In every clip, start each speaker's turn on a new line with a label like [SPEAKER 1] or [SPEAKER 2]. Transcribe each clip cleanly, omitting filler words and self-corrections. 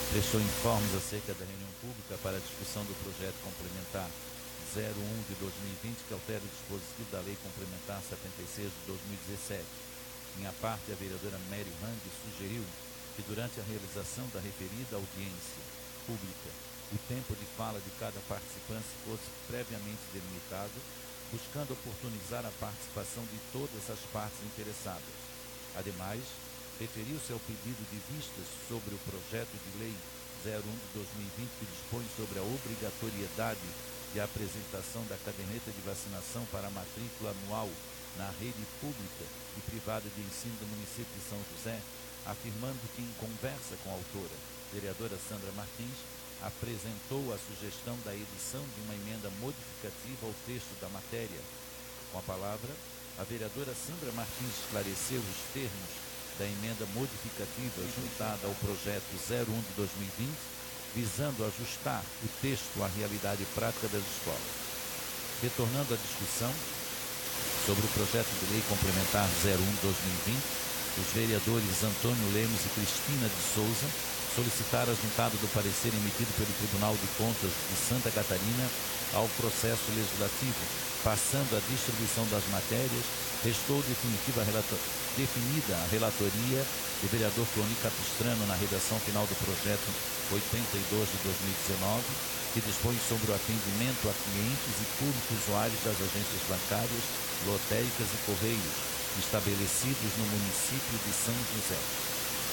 [SPEAKER 1] prestou informes acerca da reunião pública para a discussão do projeto complementar 01 de 2020, que altera o dispositivo da Lei Complementar 76 de 2017. Em parte, a vereadora Mary Hang sugeriu que, durante a realização da referida audiência pública, o tempo de fala de cada participante fosse previamente delimitado, buscando oportunizar a participação de todas as partes interessadas. Ademais, referiu-se ao pedido de vistas sobre o projeto de lei 01 de 2020, que dispõe sobre a obrigatoriedade de apresentação da caderneta de vacinação para a matrícula anual na rede pública e privada de ensino do município de São José, afirmando que, em conversa com a autora, vereadora Sandra Martins, apresentou a sugestão da edição de uma emenda modificativa ao texto da matéria. Com a palavra, a vereadora Sandra Martins esclareceu os termos da emenda modificativa juntada ao projeto 01 de 2020, visando ajustar o texto à realidade prática das escolas. Retornando à discussão sobre o projeto de lei complementar 01 de 2020, os vereadores Antônio Lemos e Cristina de Souza solicitaram a juntada do parecer emitido pelo Tribunal de Contas de Santa Catarina ao processo legislativo, passando a distribuição das matérias. Restou definida a relatoria do vereador Cloni Capistrano na redação final do projeto 82 de 2019, que dispõe sobre o atendimento a clientes e públicos usuários das agências bancárias, lotéricas e correios estabelecidos no município de São José.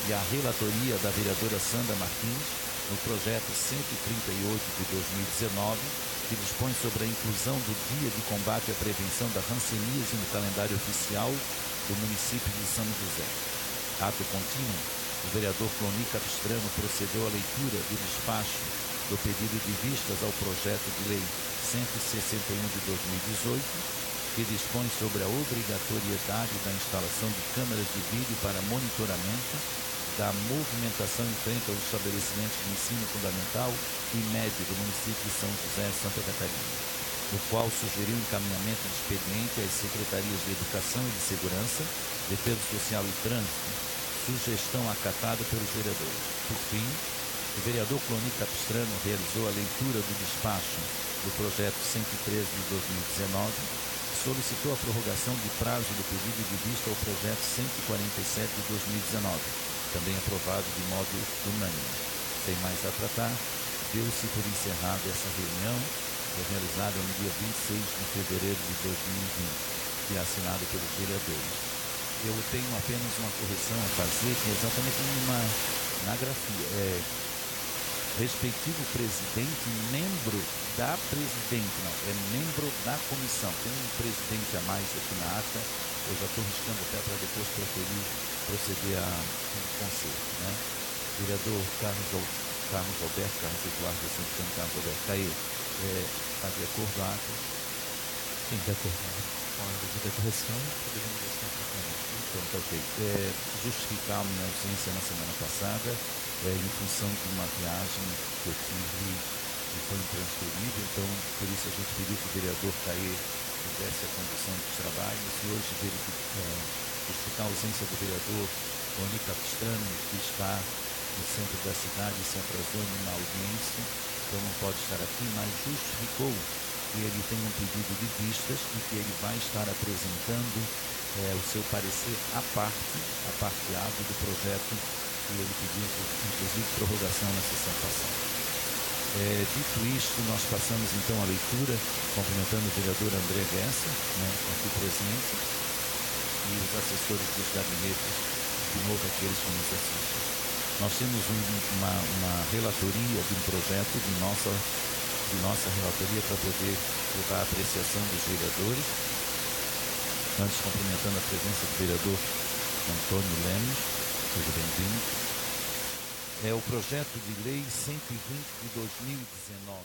[SPEAKER 1] E a relatoria da vereadora Sandra Martins no projeto 138 de 2019, que dispõe sobre a inclusão do Dia de Combate à Prevenção da Hanseníase no calendário oficial do município de São José. Ato contínuo, o vereador Cloni Capistrano procedeu à leitura do despacho do pedido de vistas ao projeto de lei 161 de 2018, que dispõe sobre a obrigatoriedade da instalação de câmeras de vídeo para monitoramento da movimentação em frente aos estabelecimentos de ensino fundamental e médio do município de São José, Santa Catarina, o qual sugeriu encaminhamento de expediente às secretarias de Educação e de Segurança, Defesa Social e Trânsito, sugestão acatada pelos vereadores. Por fim, o vereador Cloni Capistrano realizou a leitura do despacho do projeto 113 de 2019, que solicitou a prorrogação de prazo do pedido de vista ao projeto 147 de 2019, também aprovado de modo unânime. Sem mais a tratar, deu-se por encerrada essa reunião, realizada no dia 26 de fevereiro de 2020, e assinada pelos vereadores. Eu tenho apenas uma correção a fazer, que é exatamente na grafia. Respectivo presidente, membro da presidente, não, é membro da comissão. Tem um presidente a mais aqui na ata, eu já estou riscando até para depois proceder a conselho, né? Vereador Carlos Alberto, Carlos Eduardo Santos, Carlos Alberto, está aí, está de acordo a ata?
[SPEAKER 2] Sim, de acordo com a devida correção, podemos deixar para frente.
[SPEAKER 1] Então, está ok. Justificar a minha ausência na semana passada, em função de uma viagem que eu tive e foi intransferível, então por isso a gente pediu que o vereador Caê tivesse a condução dos trabalhos, e hoje justificar a ausência do vereador Cloni Capistrano, que está no centro da cidade, se atrasou numa audiência, então não pode estar aqui, mas justificou que ele tem um pedido de vistas e que ele vai estar apresentando o seu parecer à parte A do projeto que ele pediu, inclusive, prorrogação na sessão passada. Dito isto, nós passamos então a leitura, cumprimentando o vereador André Gessa, né, aqui presente, e os assessores dos gabinetes, de novo aqueles que nos assistem. Nós temos uma relatoria de um projeto de nossa relatoria para poder levar a apreciação dos vereadores. Antes, cumprimentando a presença do vereador Antônio Lemos, seja bem-vindo. É o projeto de lei 120 de 2019.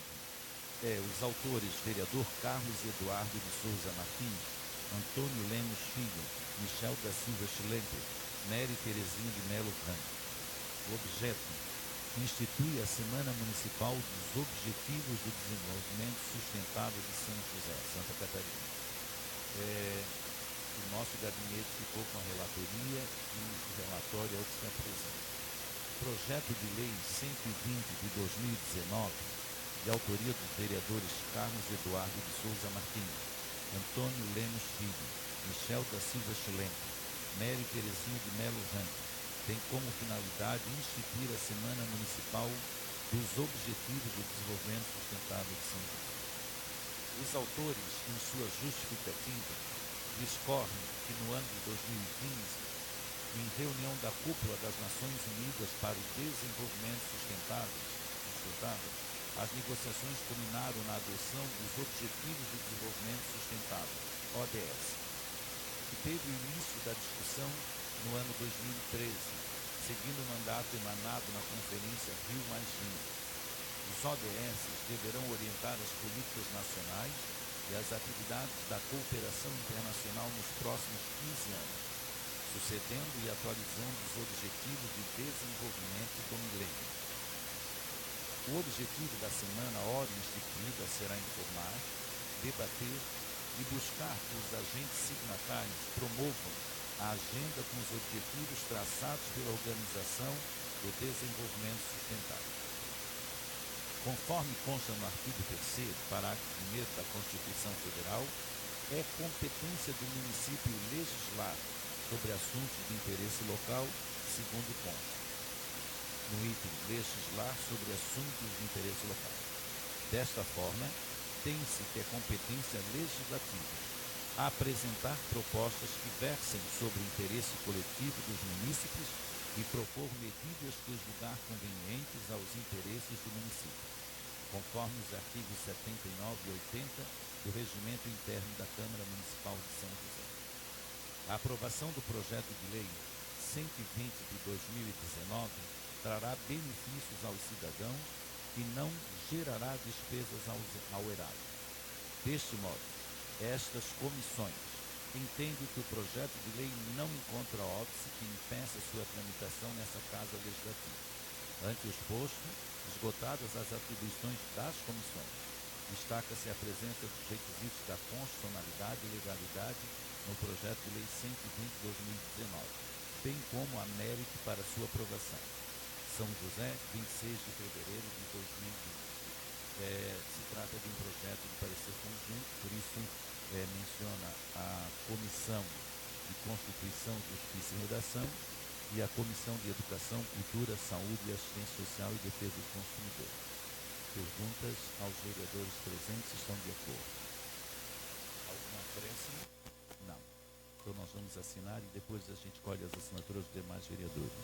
[SPEAKER 1] Os autores, vereador Carlos Eduardo de Souza Martins, Antônio Lemos Filho, Michel da Silva Schlemper, Mary Terezinha de Melo Franco. O objeto: institui a Semana Municipal dos Objetivos do Desenvolvimento Sustentável de São José, Santa Catarina. O nosso gabinete ficou com a relatoria e o relatório é o que se apresenta. projeto de lei 120 de 2019, de autoria dos vereadores Carlos Eduardo de Souza Martins, Antônio Lemos Filho, Michel da Silva Chulenco, Mary Terezinha de Melo Ranco, tem como finalidade instituir a Semana Municipal dos Objetivos do Desenvolvimento Sustentável de São José. Os autores, em sua justificativa, discorrem que no ano de 2015, em reunião da Cúpula das Nações Unidas para o Desenvolvimento Sustentável, as negociações culminaram na adoção dos Objetivos de Desenvolvimento Sustentável, ODS, que teve o início da discussão no ano 2013, seguindo o mandato emanado na Conferência Rio+20. Os ODS deverão orientar as políticas nacionais e as atividades da cooperação internacional nos próximos 15 anos, sucedendo e atualizando os Objetivos de Desenvolvimento do Milênio. O objetivo da semana ora instituída será informar, debater e buscar que os agentes signatários promovam a agenda com os objetivos traçados pela Organização do Desenvolvimento Sustentável. Conforme consta no artigo 3º, parágrafo 1º da Constituição Federal, é competência do município legislar sobre assuntos de interesse local, segundo consta no item legislar sobre assuntos de interesse local. Desta forma, tem-se que é competência legislativa a apresentar propostas que versem sobre o interesse coletivo dos munícipes e propor medidas que julgar convenientes aos interesses do município, conforme os artigos 79 e 80 do Regimento Interno da Câmara Municipal de São José. A aprovação do projeto de lei 120 de 2019 trará benefícios aos cidadãos e não gerará despesas ao erário. Deste modo, estas comissões entendem que o projeto de lei não encontra óbice que impeça sua tramitação nessa Casa Legislativa. Ante o exposto, esgotadas as atribuições das comissões, destaca-se a presença dos requisitos da constitucionalidade e legalidade no projeto de lei 120/2019, bem como a mérito para sua aprovação. São José, 26 de fevereiro de 2020. Se trata de um projeto de parecer conjunto, por isso menciona a Comissão de Constituição, Justiça e Redação e a Comissão de Educação, Cultura, Saúde e Assistência Social e Defesa do Consumidor. Perguntas aos vereadores presentes, estão de acordo? Algum acréscimo? Não. Então nós vamos assinar e depois a gente colhe as assinaturas dos demais vereadores.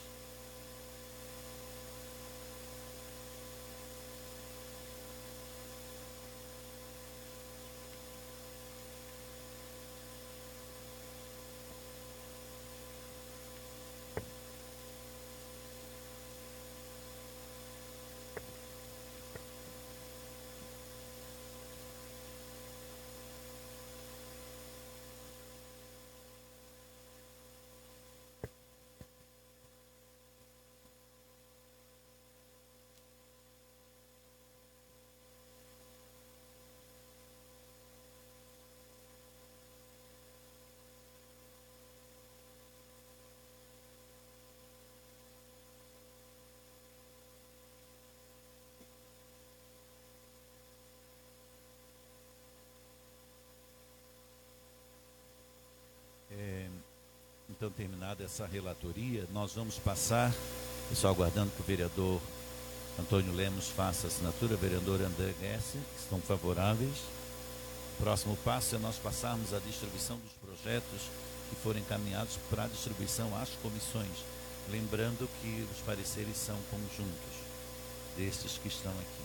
[SPEAKER 1] Então, terminada essa relatoria, nós vamos passar, só aguardando que o vereador Antônio Lemos faça a assinatura, o vereador André Guesse, estão favoráveis. O próximo passo é nós passarmos a distribuição dos projetos que forem encaminhados para a distribuição às comissões, lembrando que os pareceres são conjuntos destes que estão aqui.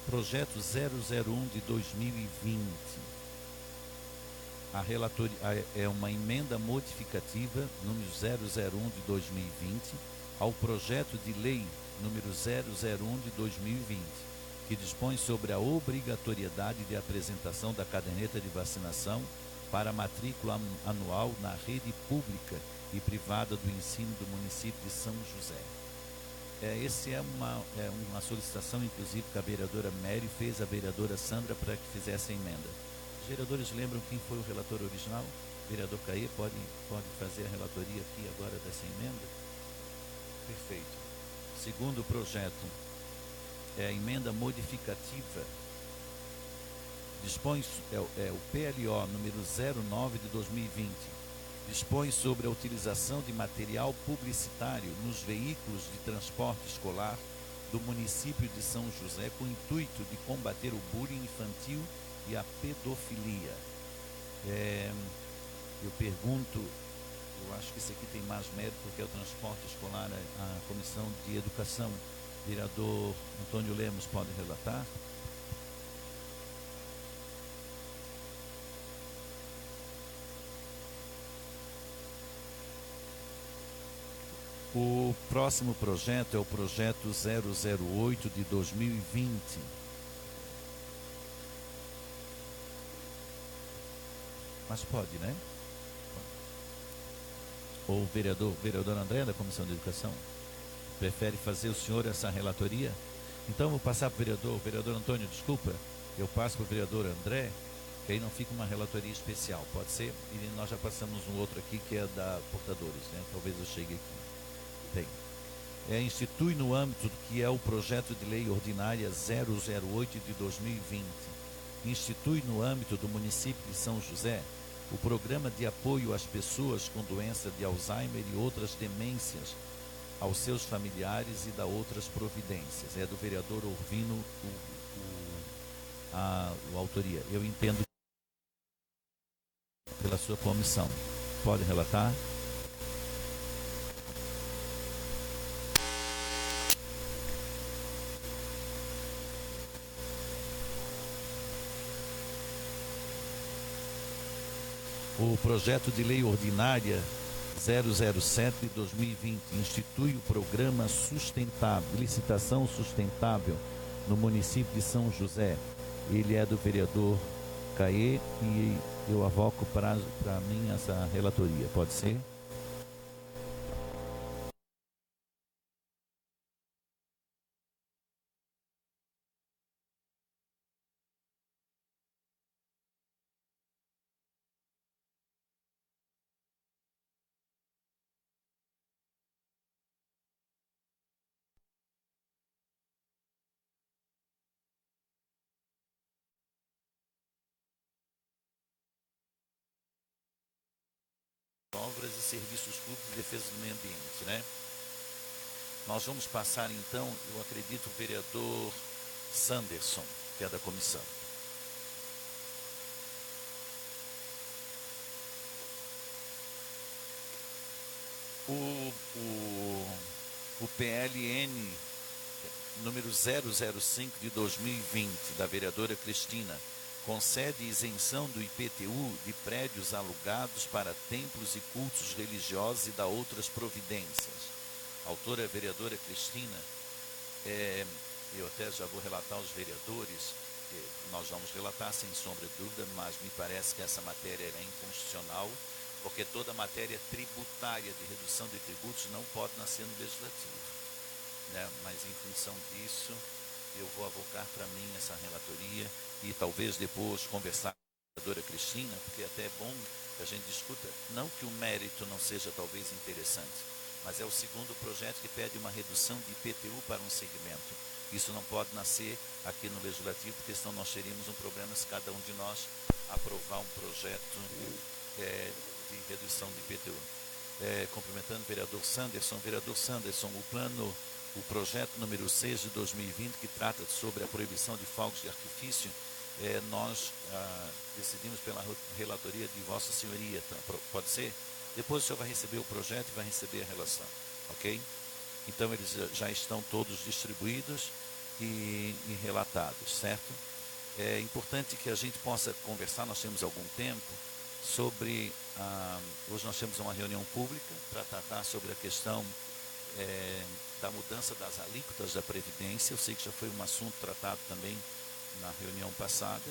[SPEAKER 1] Projeto 001 de 2020. A relatoria é uma emenda modificativa, número 001 de 2020, ao projeto de lei número 001 de 2020, que dispõe sobre a obrigatoriedade de apresentação da caderneta de vacinação para a matrícula anual na rede pública e privada do ensino do município de São José. Essa é uma solicitação, inclusive, que a vereadora Mary fez à vereadora Sandra para que fizesse a emenda. Os vereadores lembram quem foi o relator original? O vereador Caê pode fazer a relatoria aqui agora dessa emenda? Perfeito. Segundo projeto, é a emenda modificativa. Dispõe, o PLO número 09 de 2020, dispõe sobre a utilização de material publicitário nos veículos de transporte escolar do município de São José com o intuito de combater o bullying infantil e a pedofilia. Eu pergunto, eu acho que isso aqui tem mais mérito porque é o transporte escolar, a Comissão de Educação. Vereador Antônio Lemos pode relatar? O próximo projeto é o projeto 008 de 2020. Mas pode, né? Ou o vereador André, da Comissão de Educação, prefere fazer o senhor essa relatoria? Então vou passar para o vereador Antônio, desculpa, eu passo para o vereador André, que aí não fica uma relatoria especial, pode ser? E nós já passamos um outro aqui que é da Portadores, né? Talvez eu chegue aqui. Tem. Institui no âmbito do que é o projeto de lei ordinária 008 de 2020, institui no âmbito do município de São José o programa de apoio às pessoas com doença de Alzheimer e outras demências, aos seus familiares e da outras providências. É do vereador Orvino a autoria. Eu entendo pela sua comissão. Pode relatar? O projeto de lei ordinária 007 de 2020 institui o programa sustentável, licitação sustentável no município de São José. Ele é do vereador Caê e eu avoco para mim essa relatoria. Pode ser? Obras e serviços públicos de defesa do meio ambiente, né? Nós vamos passar então, eu acredito, o vereador Sanderson, que é da comissão. O PLN número 005 de 2020, da vereadora Cristina, concede isenção do IPTU de prédios alugados para templos e cultos religiosos e dá outras providências. A autora é a vereadora Cristina. Eu até já vou relatar aos vereadores, nós vamos relatar sem sombra de dúvida, mas me parece que essa matéria é inconstitucional, porque toda matéria tributária de redução de tributos não pode nascer no legislativo, né? Mas em função disso, eu vou avocar para mim essa relatoria e talvez depois conversar com a vereadora Cristina, porque até é bom que a gente discuta, não que o mérito não seja talvez interessante, mas é o segundo projeto que pede uma redução de IPTU para um segmento. Isso não pode nascer aqui no Legislativo, porque senão nós teríamos um problema se cada um de nós aprovar um projeto de redução de IPTU. Cumprimentando o vereador Sanderson. Vereador Sanderson, o projeto número 6 de 2020, que trata sobre a proibição de fogos de artifício, nós decidimos pela relatoria de Vossa Senhoria, tá? Pode ser? Depois o senhor vai receber o projeto e vai receber a relação, ok? Então eles já estão todos distribuídos e relatados, certo? É importante que a gente possa conversar, nós temos algum tempo, sobre, hoje nós temos uma reunião pública para tratar sobre a questão da mudança das alíquotas da Previdência. Eu sei que já foi um assunto tratado também na reunião passada,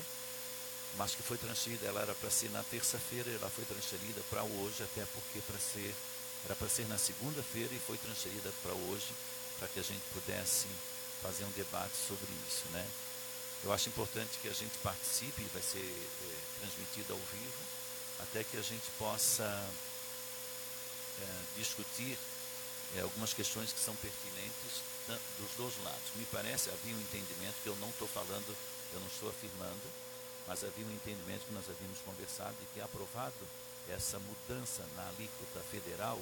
[SPEAKER 1] mas que foi transferida, ela era para ser na terça-feira, ela foi transferida para hoje, até porque era para ser na segunda-feira e foi transferida para hoje, para que a gente pudesse fazer um debate sobre isso, né? Eu acho importante que a gente participe, vai ser transmitido ao vivo, até que a gente possa discutir algumas questões que são pertinentes dos dois lados. Me parece, havia um entendimento que eu não estou falando, eu não estou afirmando, mas havia um entendimento que nós havíamos conversado de que, aprovado essa mudança na alíquota federal,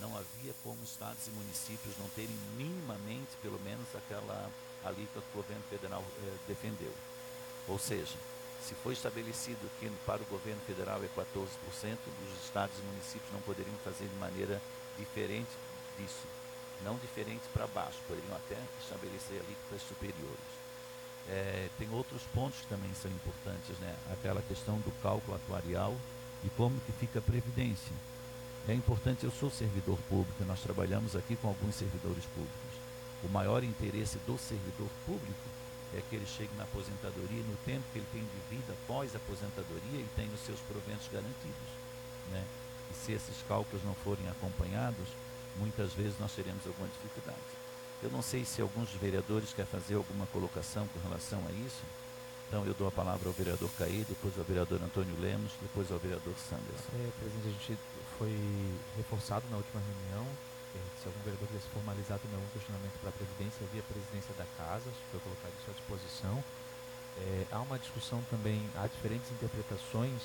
[SPEAKER 1] não havia como estados e municípios não terem minimamente, pelo menos, aquela alíquota que o governo federal defendeu. Ou seja, se foi estabelecido que para o governo federal é 14%, os estados e municípios não poderiam fazer de maneira diferente disso. Não diferente para baixo, poderiam até estabelecer alíquotas superiores. Tem outros pontos que também são importantes, né? Aquela questão do cálculo atuarial e como que fica a previdência. É importante, eu sou servidor público, nós trabalhamos aqui com alguns servidores públicos. O maior interesse do servidor público é que ele chegue na aposentadoria e no tempo que ele tem de vida após a aposentadoria, ele tem os seus proventos garantidos, né? E se esses cálculos não forem acompanhados, muitas vezes nós teremos alguma dificuldade. Eu não sei se alguns vereadores querem fazer alguma colocação com relação a isso. Então eu dou a palavra ao vereador Caí, depois ao vereador Antônio Lemos, depois ao vereador Sanderson.
[SPEAKER 2] Presidente, a gente foi reforçado na última reunião, se algum vereador quisesse formalizar também algum questionamento para a Previdência, via a presidência da Casa, foi colocado isso à disposição. Há uma discussão também, há diferentes interpretações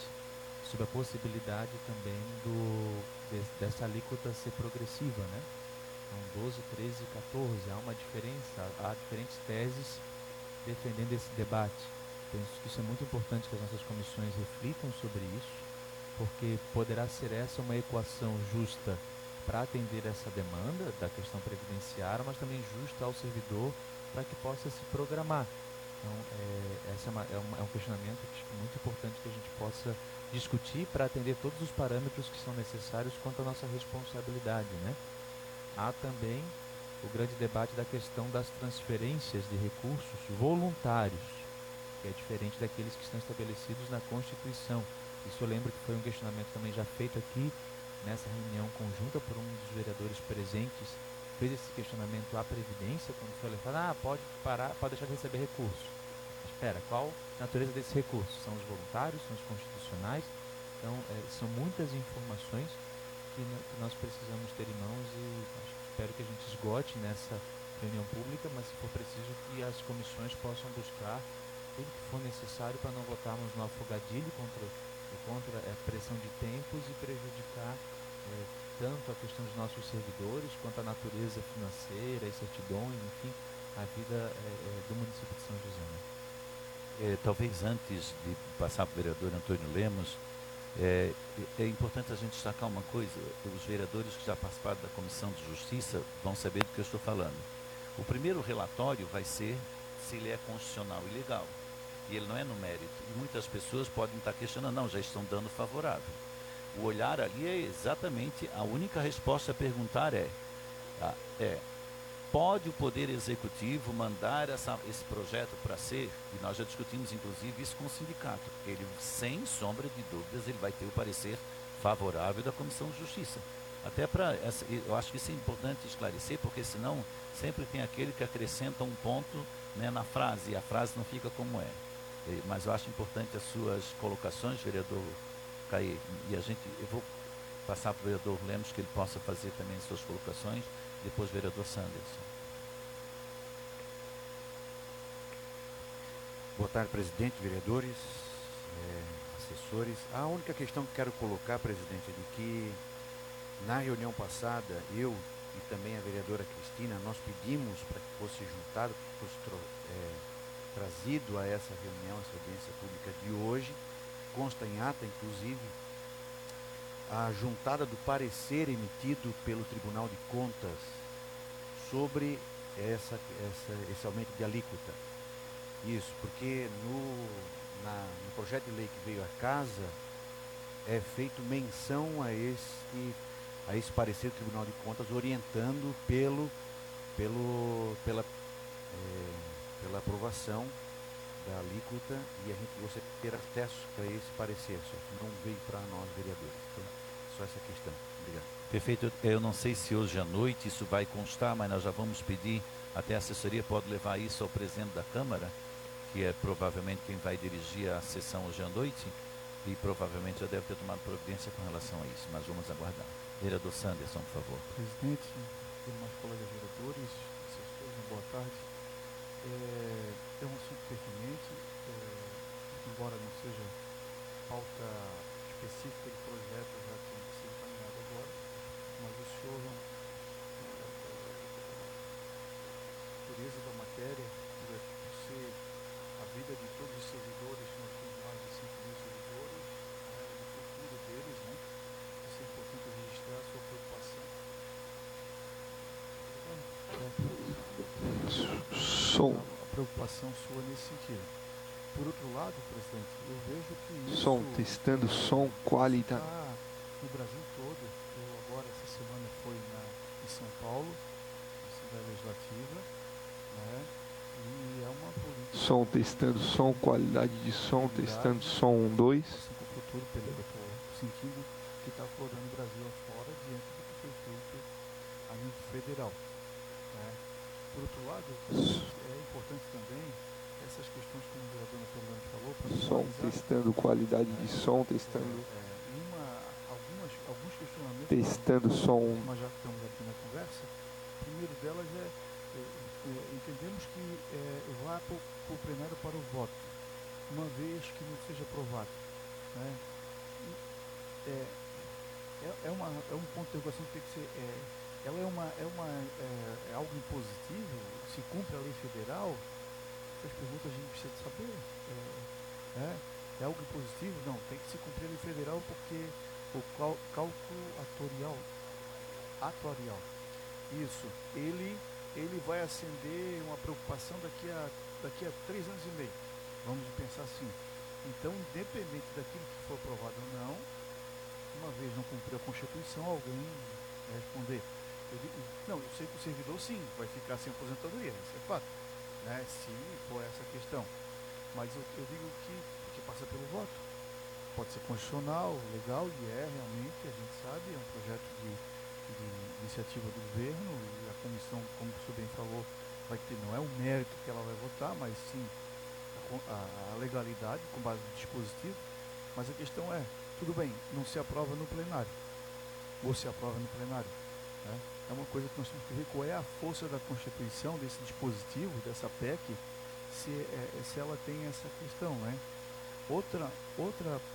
[SPEAKER 2] sobre a possibilidade também dessa alíquota ser progressiva, né? Então, 12, 13 e 14, há uma diferença, há diferentes teses defendendo esse debate. Penso que isso é muito importante que as nossas comissões reflitam sobre isso, porque poderá ser essa uma equação justa para atender essa demanda da questão previdenciária, mas também justa ao servidor para que possa se programar. Então, esse é um questionamento que é muito importante que a gente possa discutir para atender todos os parâmetros que são necessários quanto à nossa responsabilidade, né? Há também o grande debate da questão das transferências de recursos voluntários, que é diferente daqueles que estão estabelecidos na Constituição. Isso eu lembro que foi um questionamento também já feito aqui nessa reunião conjunta por um dos vereadores presentes, fez esse questionamento à Previdência, quando foi falado, pode parar, pode deixar de receber recursos. Mas espera, qual a natureza desses recursos? São os voluntários, são os constitucionais? Então, são muitas informações que nós precisamos ter em mãos e espero que a gente esgote nessa reunião pública, mas se for preciso que as comissões possam buscar tudo que for necessário para não votarmos no afogadilho contra a pressão de tempos e prejudicar tanto a questão dos nossos servidores quanto a natureza financeira, as certidões, enfim, a vida do município de São José. Né?
[SPEAKER 1] Talvez antes de passar para o vereador Antônio Lemos, é importante a gente destacar uma coisa. Os vereadores que já participaram da Comissão de Justiça vão saber do que eu estou falando. O primeiro relatório vai ser se ele é constitucional e legal. E ele não é no mérito. E muitas pessoas podem estar questionando, não, já estão dando favorável. O olhar ali é exatamente, a única resposta a perguntar pode o Poder Executivo mandar esse projeto para ser, e nós já discutimos inclusive isso com o sindicato, porque ele, sem sombra de dúvidas, ele vai ter o parecer favorável da Comissão de Justiça. Até eu acho que isso é importante esclarecer, porque senão sempre tem aquele que acrescenta um ponto, né, na frase, e a frase não fica como é. Mas eu acho importante as suas colocações, vereador Caí, e eu vou passar para o vereador Lemos que ele possa fazer também as suas colocações, depois o vereador Sanderson.
[SPEAKER 3] Boa tarde, presidente, vereadores, assessores. A única questão que quero colocar, presidente, é de que na reunião passada, eu e também a vereadora Cristina, nós pedimos para que fosse juntado, que fosse trazido a essa reunião, essa audiência pública de hoje, consta em ata, inclusive, a juntada do parecer emitido pelo Tribunal de Contas sobre esse aumento de alíquota. Isso, porque no projeto de lei que veio à casa, é feito menção a esse parecer do Tribunal de Contas, orientando pela aprovação da alíquota, e você ter acesso a esse parecer, só que não veio para nós, vereadores. Então, só essa questão. Obrigado.
[SPEAKER 1] Perfeito. Eu não sei se hoje à noite isso vai constar, mas nós já vamos pedir, até a assessoria pode levar isso ao presidente da Câmara, que é provavelmente quem vai dirigir a sessão hoje à noite, e provavelmente já deve ter tomado providência com relação a isso, mas vamos aguardar. Vereador Sanderson, por favor.
[SPEAKER 4] Presidente, tarde. É um assunto pertinente, embora não seja pauta específica de projeto já que tem que ser encaminhado agora, mas o senhor, natureza da matéria, por ser a vida de todos os servidores, nós temos mais de 5.000 servidores, o futuro deles, né? Isso é importante registrar a sua preocupação. A preocupação sua nesse sentido. Por outro lado, presidente, eu vejo que isso...
[SPEAKER 5] Som, testando som, qualidade.
[SPEAKER 4] Está no Brasil todo. Eu agora, essa semana, fui em São Paulo, na Assembleia Legislativa, né? E é uma política...
[SPEAKER 5] Som, testando som, qualidade de som, testando som 1, 2.
[SPEAKER 4] Assim, com o futuro, eu estou sentindo que está aflorando o Brasil afora diante do que foi feito a nível federal. Né? Por outro lado, é importante também essas questões que o vereador Napoleão falou, para
[SPEAKER 5] som, testando qualidade de som, testando...
[SPEAKER 4] alguns questionamentos...
[SPEAKER 5] Testando som...
[SPEAKER 4] Nós já estamos aqui na conversa. O primeiro delas entendemos que vá para o plenário para o voto, uma vez que não seja aprovado. Né? É um ponto de interrogação que tem que ser... ela é algo impositivo? Se cumpre a lei federal? Essas perguntas a gente precisa saber. É algo impositivo? Não, tem que se cumprir a lei federal porque o cálculo atuarial, isso, ele vai acender uma preocupação daqui a 3 anos e meio. Vamos pensar assim. Então, independente daquilo que for aprovado ou não, uma vez não cumprir a Constituição, alguém vai responder. Eu sei que o servidor sim, vai ficar sem aposentadoria, isso é fato, né? Se for essa questão. Mas eu digo que passa pelo voto. Pode ser constitucional, legal, e realmente, a gente sabe, é um projeto de iniciativa do governo, e a comissão, como o senhor bem falou, vai ter, não é o mérito que ela vai votar, mas sim a legalidade com base no dispositivo. Mas a questão é, tudo bem, não se aprova no plenário, ou se aprova no plenário, né? É uma coisa que nós temos que ver qual é a força da Constituição, desse dispositivo, dessa PEC, se ela tem essa questão, né? Outra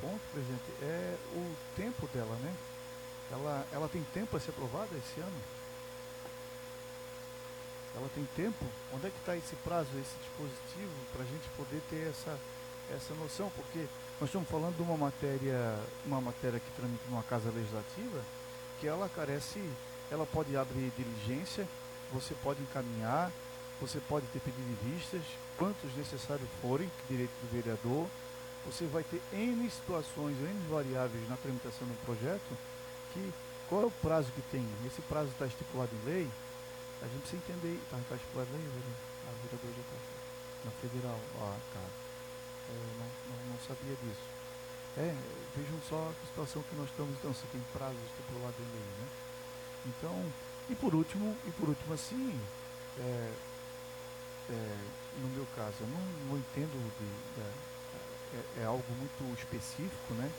[SPEAKER 4] ponto, presidente, é o tempo dela, né? Ela tem tempo para ser aprovada esse ano? Ela tem tempo? Onde é que está esse prazo, esse dispositivo, para a gente poder ter essa noção? Porque nós estamos falando de uma matéria que tramita numa casa legislativa, que ela ela pode abrir diligência, você pode encaminhar, você pode ter pedido de vistas, quantos necessários forem, direito do vereador. Você vai ter N situações, N variáveis na tramitação do projeto, qual é o prazo que tem? Esse prazo está estipulado em lei, a gente precisa entender, está estipulado em lei, a vereadora já está na federal, não sabia disso. Vejam só a situação que nós estamos, então, se tem prazo estipulado em lei, né? Então, e por último assim, no meu caso, eu não entendo é algo muito específico, né?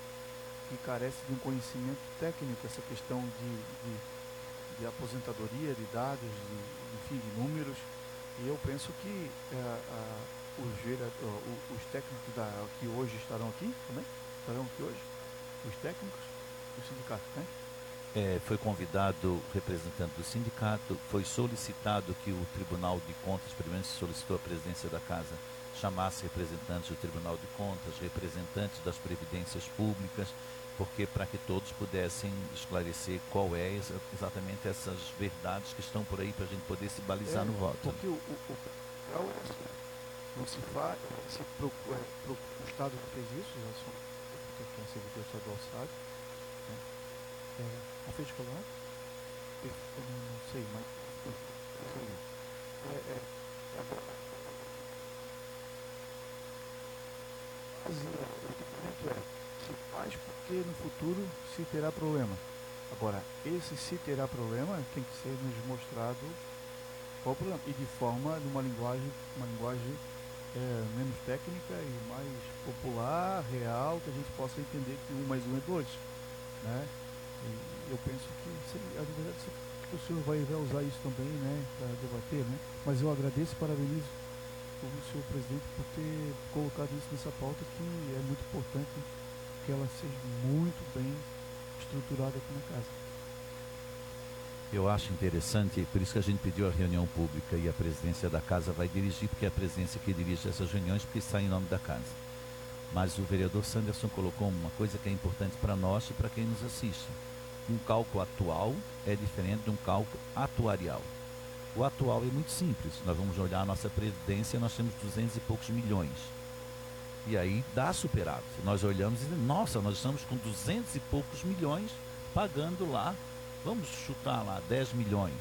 [SPEAKER 4] Que carece de um conhecimento técnico, essa questão de aposentadoria, de dados, enfim, de números. E eu penso que os técnicos que hoje estarão aqui também, os técnicos do sindicato, né?
[SPEAKER 1] Foi convidado o representante do sindicato, foi solicitado que o Tribunal de Contas, primeiro se solicitou a presidência da Casa, chamasse representantes do Tribunal de Contas, representantes das previdências públicas, porque para que todos pudessem esclarecer qual é exatamente essas verdades que estão por aí para a gente poder se balizar no voto.
[SPEAKER 4] Porque o não se faz, o Estado que fez isso, já são, porque quem é servidor estadual sabe, né? A fez de coluna? Eu não sei, mas se faz porque no futuro se terá problema. Agora, esse se terá problema tem que ser nos mostrado qual o problema. E de forma, numa linguagem menos técnica e mais popular, real, que a gente possa entender que 1 mais 1 é 2. Né? E eu penso que, na verdade, que o senhor vai usar isso também, né, para debater, né? Mas eu agradeço e parabenizo o senhor presidente por ter colocado isso nessa pauta, que é muito importante que ela seja muito bem estruturada aqui na casa.
[SPEAKER 1] Eu acho interessante, por isso que a gente pediu a reunião pública e a presidência da casa vai dirigir, porque é a presidência que dirige essas reuniões, porque está em nome da casa. Mas o vereador Sanderson colocou uma coisa que é importante para nós e para quem nos assiste. Um cálculo atual é diferente de um cálculo atuarial. O atual é muito simples. Nós vamos olhar a nossa previdência, nós temos 200 e poucos milhões. E aí dá superávit. Nós olhamos e dizemos, nossa, nós estamos com 200 e poucos milhões pagando lá, vamos chutar lá, 10 milhões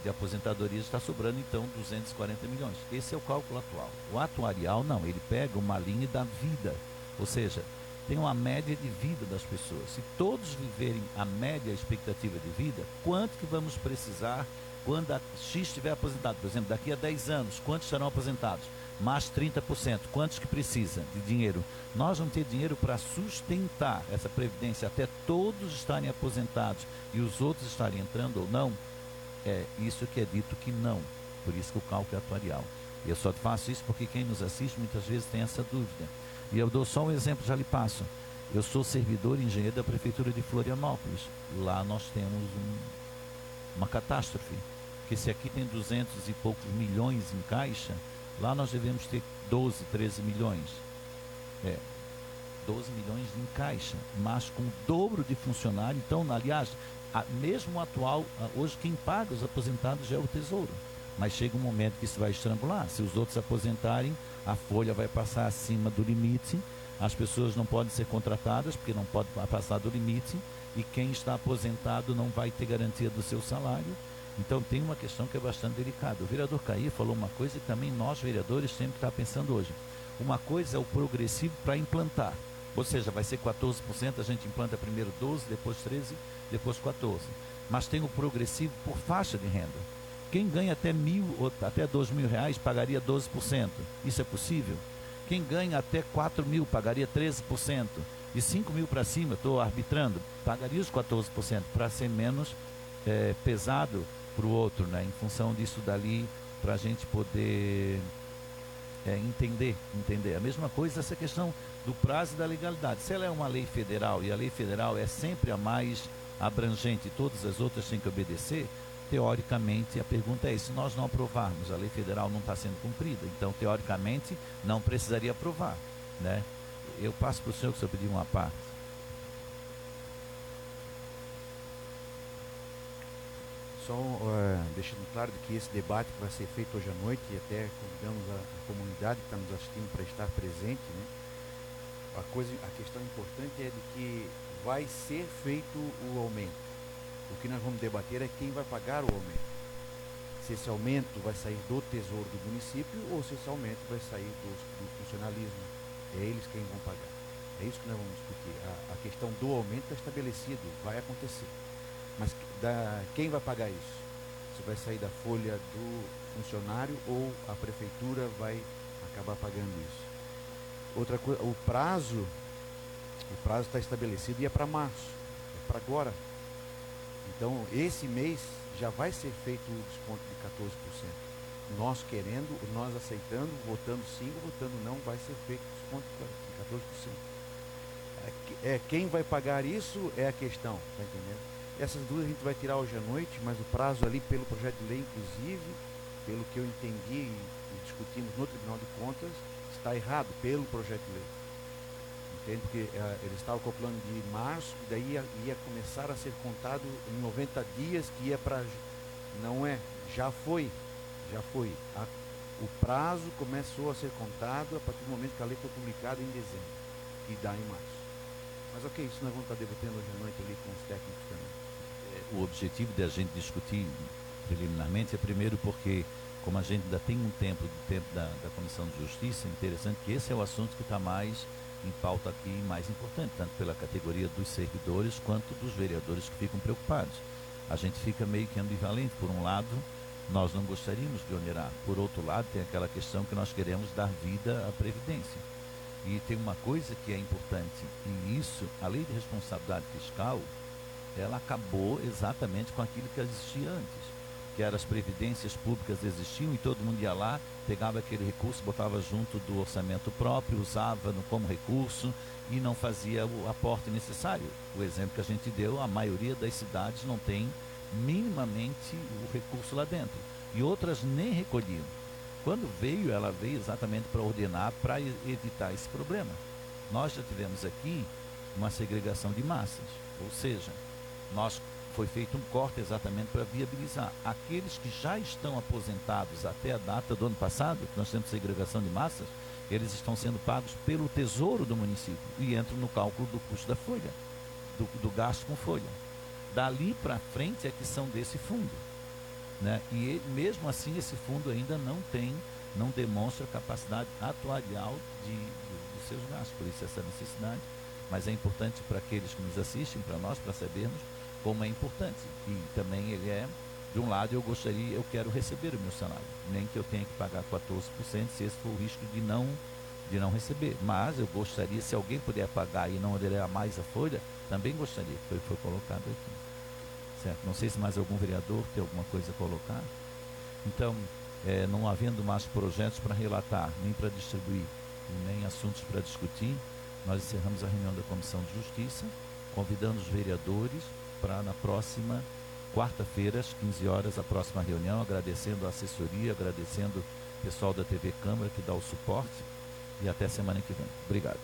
[SPEAKER 1] de aposentadoria, está sobrando então 240 milhões. Esse é o cálculo atual. O atuarial não, ele pega uma linha da vida, ou seja, tem uma média de vida das pessoas. Se todos viverem a média expectativa de vida, quanto que vamos precisar quando a X estiver aposentado? Por exemplo, daqui a 10 anos, quantos serão aposentados? Mais 30%. Quantos que precisa de dinheiro? Nós vamos ter dinheiro para sustentar essa previdência até todos estarem aposentados e os outros estarem entrando ou não? É isso que é dito que não. Por isso que o cálculo é atuarial. E eu só faço isso porque quem nos assiste muitas vezes tem essa dúvida. E eu dou só um exemplo, já lhe passo. Eu sou servidor e engenheiro da Prefeitura de Florianópolis. Lá nós temos uma catástrofe. Porque se aqui tem 200 e poucos milhões em caixa, lá nós devemos ter 12, 13 milhões. 12 milhões em caixa, mas com o dobro de funcionários. Então, aliás, mesmo o atual, hoje quem paga os aposentados é o Tesouro. Mas chega um momento que isso vai estrangular. Se os outros aposentarem, a folha vai passar acima do limite, as pessoas não podem ser contratadas porque não pode passar do limite, e quem está aposentado não vai ter garantia do seu salário. Então tem uma questão que é bastante delicada. O vereador Caí falou uma coisa que também nós vereadores temos que estar pensando hoje. Uma coisa é o progressivo para implantar, ou seja, vai ser 14%, a gente implanta primeiro 12%, depois 13%, depois 14%. Mas tem o progressivo por faixa de renda. Quem ganha até 1.000 ou até 2.000 reais pagaria 12%. Isso é possível? Quem ganha até 4.000 pagaria 13%. De 5.000 para cima, estou arbitrando, pagaria os 14% para ser menos pesado para o outro, né? Em função disso dali, para a gente poder entender. A mesma coisa essa questão do prazo e da legalidade. Se ela é uma lei federal, e a lei federal é sempre a mais abrangente e todas as outras têm que obedecer, teoricamente a pergunta é, se nós não aprovarmos, a lei federal não está sendo cumprida, então teoricamente não precisaria aprovar, né? Eu passo para o senhor que o senhor pediu uma parte.
[SPEAKER 3] Só deixando claro que esse debate que vai ser feito hoje à noite, e até convidamos a comunidade que está nos assistindo para estar presente, né? A questão importante é de que vai ser feito o aumento. O que nós vamos debater é quem vai pagar o aumento. Se esse aumento vai sair do tesouro do município ou se esse aumento vai sair do funcionalismo. É eles quem vão pagar. É isso que nós vamos discutir. A questão do aumento está estabelecido, vai acontecer. Mas quem vai pagar isso? Se vai sair da folha do funcionário ou a prefeitura vai acabar pagando isso. Outra coisa, o prazo está estabelecido e é para março, é para agora. Então, esse mês já vai ser feito o desconto de 14%. Nós querendo, nós aceitando, votando sim ou votando não, vai ser feito o desconto de 14%. Quem vai pagar isso é a questão, está entendendo? Essas duas a gente vai tirar hoje à noite, mas o prazo ali pelo projeto de lei, inclusive, pelo que eu entendi e discutimos no Tribunal de Contas, está errado pelo projeto de lei. Entende? Porque eles estavam com o plano de março, daí ia começar a ser contado em 90 dias, que ia para... Não é, já foi. O prazo começou a ser contado a partir do momento que a lei foi publicada em dezembro, e dá em março. Mas ok, isso nós vamos estar debatendo hoje à noite ali com os técnicos também.
[SPEAKER 1] O objetivo de a gente discutir preliminarmente é primeiro porque, como a gente ainda tem um tempo da Comissão de Justiça, é interessante que esse é o assunto que está mais em pauta aqui, mais importante, tanto pela categoria dos servidores quanto dos vereadores que ficam preocupados. A gente fica meio que ambivalente. Por um lado, nós não gostaríamos de onerar. Por outro lado, tem aquela questão que nós queremos dar vida à Previdência. E tem uma coisa que é importante, e isso, a Lei de Responsabilidade Fiscal, ela acabou exatamente com aquilo que existia antes, que eram as previdências públicas existiam e todo mundo ia lá, pegava aquele recurso, botava junto do orçamento próprio, usava como recurso e não fazia o aporte necessário. O exemplo que a gente deu, a maioria das cidades não tem minimamente o recurso lá dentro, e outras nem recolhiam. Quando veio, ela veio exatamente para ordenar, para evitar esse problema. Nós já tivemos aqui uma segregação de massas, ou seja, foi feito um corte exatamente para viabilizar aqueles que já estão aposentados até a data do ano passado, que nós temos segregação de massas, eles estão sendo pagos pelo tesouro do município e entram no cálculo do custo da folha, do gasto com folha. Dali para frente é que são desse fundo, né? E mesmo assim esse fundo ainda não demonstra capacidade atuarial dos seus gastos, por isso essa necessidade. Mas é importante para aqueles que nos assistem, para nós, para sabermos como é importante. E também ele é, de um lado eu quero receber o meu salário, nem que eu tenha que pagar 14%, se esse for o risco de não receber. Mas eu gostaria, se alguém puder pagar e não aderir mais a folha, também gostaria, foi colocado aqui. Certo? Não sei se mais algum vereador tem alguma coisa a colocar. Então, não havendo mais projetos para relatar, nem para distribuir, nem assuntos para discutir, nós encerramos a reunião da Comissão de Justiça, convidando os vereadores para na próxima quarta-feira, às 15 horas, a próxima reunião, agradecendo a assessoria, agradecendo o pessoal da TV Câmara que dá o suporte, e até semana que vem. Obrigado.